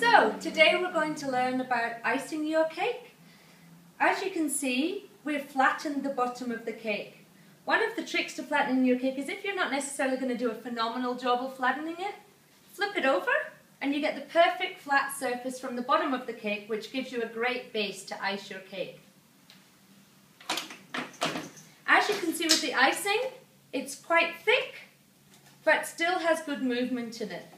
So, today we're going to learn about icing your cake. As you can see, we've flattened the bottom of the cake. One of the tricks to flattening your cake is if you're not necessarily going to do a phenomenal job of flattening it, flip it over and you get the perfect flat surface from the bottom of the cake, which gives you a great base to ice your cake. As you can see with the icing, it's quite thick, but still has good movement in it.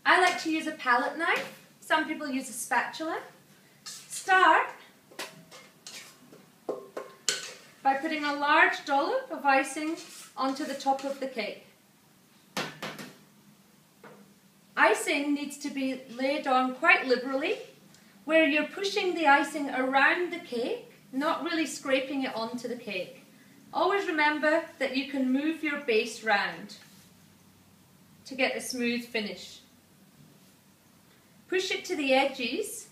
I like to use a palette knife. Some people use a spatula. Start by putting a large dollop of icing onto the top of the cake. Icing needs to be laid on quite liberally, where you're pushing the icing around the cake, not really scraping it onto the cake. Always remember that you can move your base round to get a smooth finish. Push it to the edges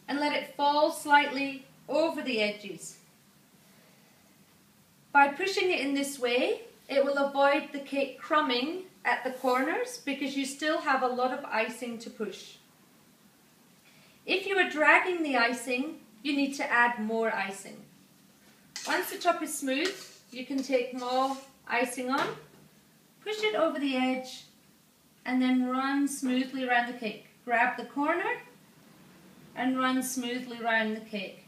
and let it fall slightly over the edges. By pushing it in this way, it will avoid the cake crumbing at the corners because you still have a lot of icing to push. If you are dragging the icing, you need to add more icing. Once the top is smooth, you can take more icing on, push it over the edge, and then run smoothly around the cake. Grab the corner and run smoothly around the cake.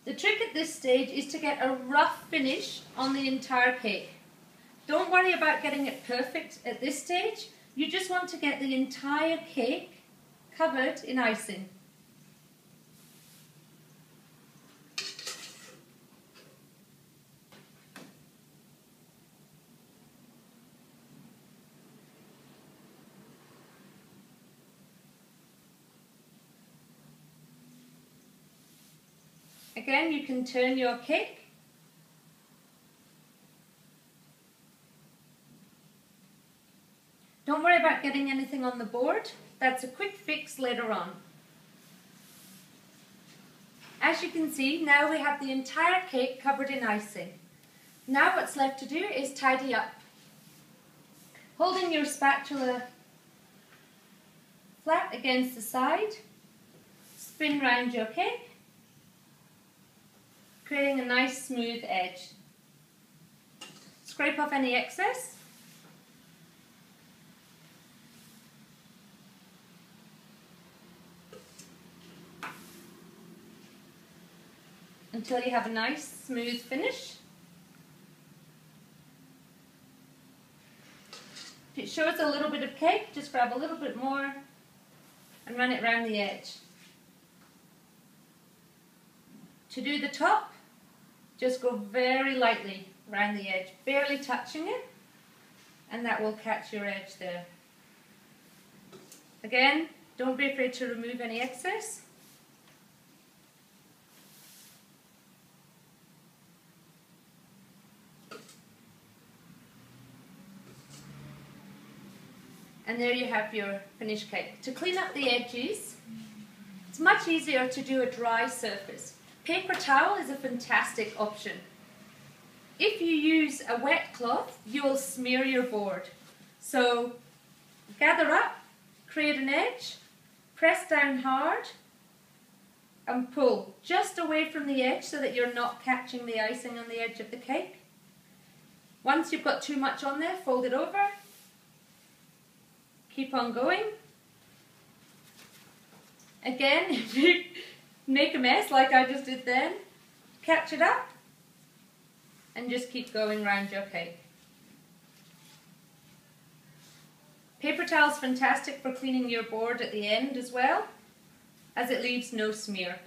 The trick at this stage is to get a rough finish on the entire cake. Don't worry about getting it perfect at this stage. You just want to get the entire cake covered in icing. Again, you can turn your cake. Don't worry about getting anything on the board. That's a quick fix later on. As you can see, now we have the entire cake covered in icing. Now what's left to do is tidy up. Holding your spatula flat against the side, spin round your cake, creating a nice smooth edge. Scrape off any excess. Until you have a nice smooth finish. If it shows a little bit of cake, just grab a little bit more and run it around the edge. To do the top, just go very lightly around the edge, barely touching it, and that will catch your edge there. Again, don't be afraid to remove any excess. And there you have your finished cake. To clean up the edges, it's much easier to do a dry surface. Paper towel is a fantastic option. If you use a wet cloth, you will smear your board. So gather up, create an edge, press down hard, and pull just away from the edge so that you're not catching the icing on the edge of the cake. Once you've got too much on there, fold it over. Keep on going. Again, if you make a mess like I just did then, catch it up and just keep going around your cake. Paper towel is fantastic for cleaning your board at the end as well, as it leaves no smear.